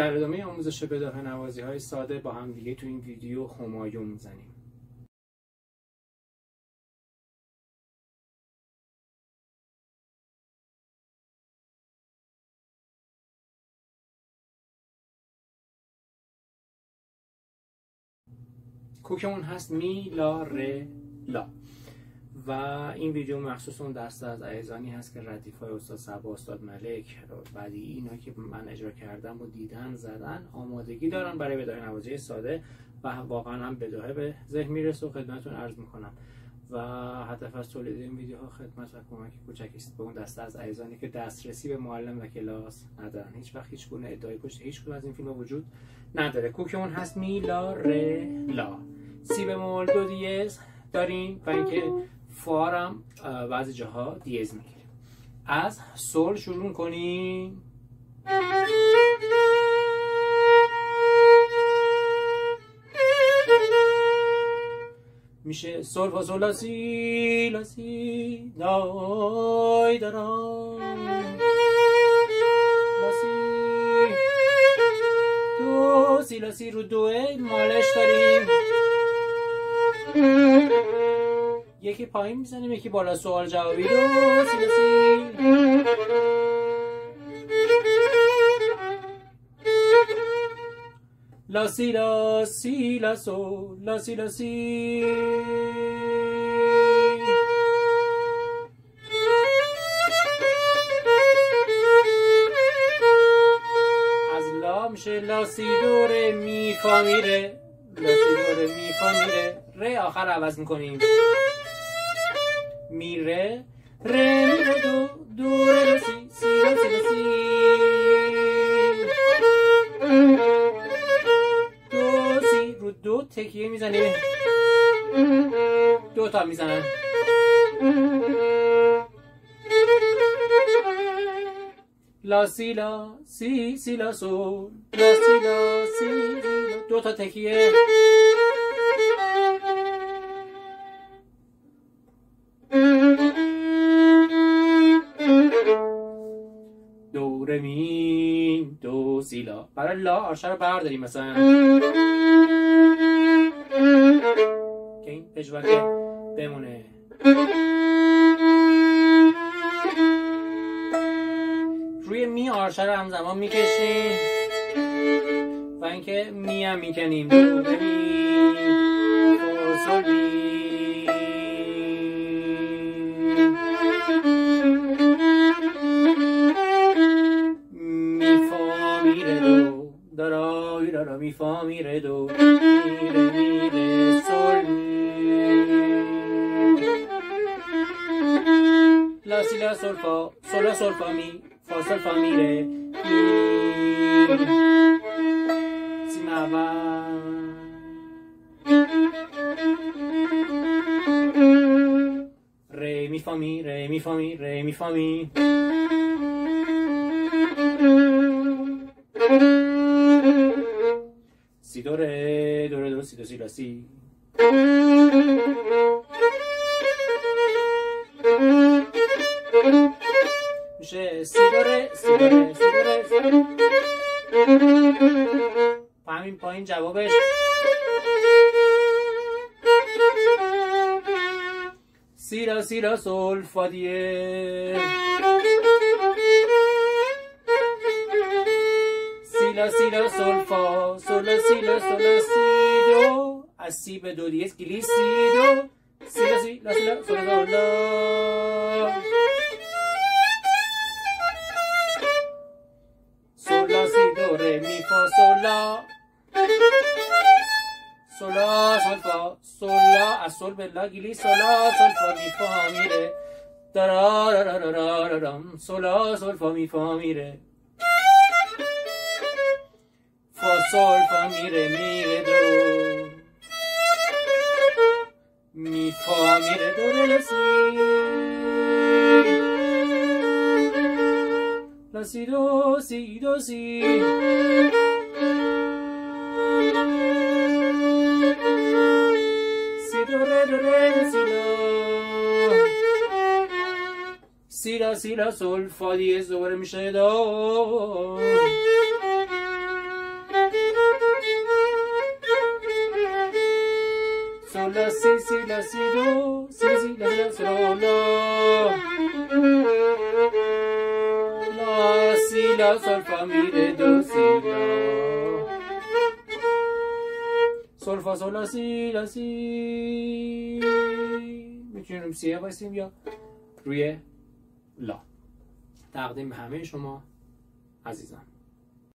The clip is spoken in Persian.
در ادامه آموزش بداهه نوازی های ساده با هم دیگه تو این ویدیو همایون میزنیم. کوکمون هست می لا ره لا و این ویدیو مخصوص اون دسته از ایزانی هست که ردیفای استاد صبا، استاد ملک، بعدی اینا که من اجرا کردم و دیدن زدن آمادگی دارن برای بداهه نوازی ساده و واقعا هم بداهه به ذهن میرسه و خدمتتون عرض میکنم و هدف از تولید این ویدیوها خدمت و کمک کوچکی است به اون دسته از ایزانی که دسترسی به معلم و کلاس ندارن. هیچ وقت هیچ گونه ادعای پشت هیچ کدوم از این فیلم‌ها وجود نداره. کوکمون هست می لا ره لا، سی بمول دو دیز داریم و اینکه فارم بعضی جاها دیز میگیریم. از سول شروع میکنیم میشه سول فا سول لا سی لا سی دای دارا لا سی دو سی لا سی رو دوه مالش داریم، یکی پایین میزنیم یکی بالا، سوال جوابی دو سی لا سی لا سی لا سی لا سول لا سی لا سی از لا میشه لا سی دو ره می فا می ره، لا سی دو ره می فا می ره، ره آخر عوض میکنیم می ره ره می ره دو دو ره لا سی سی لا سی لا سی دو سی رو دو تکیه میزنیم، دو تا میزنن لا سی لا سی سی لا سول لا سی لا سی دو تا تکیه دو ره می دو سی لا. برای لا آرشه رو برداریم مثلا که این پژواکه بمونه، روی می آرشه رو همزمان میکشیم و اینکه می هم میکنیم دو ره می فا سول می می فا می ره دو می ره سول لا سی لا سول فا سول لا سول فا می فا سول فا می ره سی اول ره می فا می ره می فا می ره می فا می سی دو ره دو ره دو سی دو سی لا سی میشه سی دو ره سی دو ره سی دو ره سی دو ره. همین پایین جوابش سی لا سول فا دیه سی لا سول فا سول لا سی لا سول لا سی دو، از سی به دو دیز گلی سی دو سی لا سی لا سی لا سول لا سول لا سی دو ره می فا سول لا سول لا سول فا سول لا، از سول به لا گلی سول لا سول فا می فا می ره دارا را را را را را سول لا سول فا می فا می ره فا سول فا می ره دو می فا می ره دو ره لا سی لا سی دو سی دو سی سی دو ره سی لا سی لا سول فا دیز دوباره میشه دو لا سی دو سی سی لا سی لا لا سی لا سول فا می ره دو سی لا سول فا سول لا سی لا سی. میتونیم سیه بایستیم یا روی لا. تقدیم همه شما عزیزان.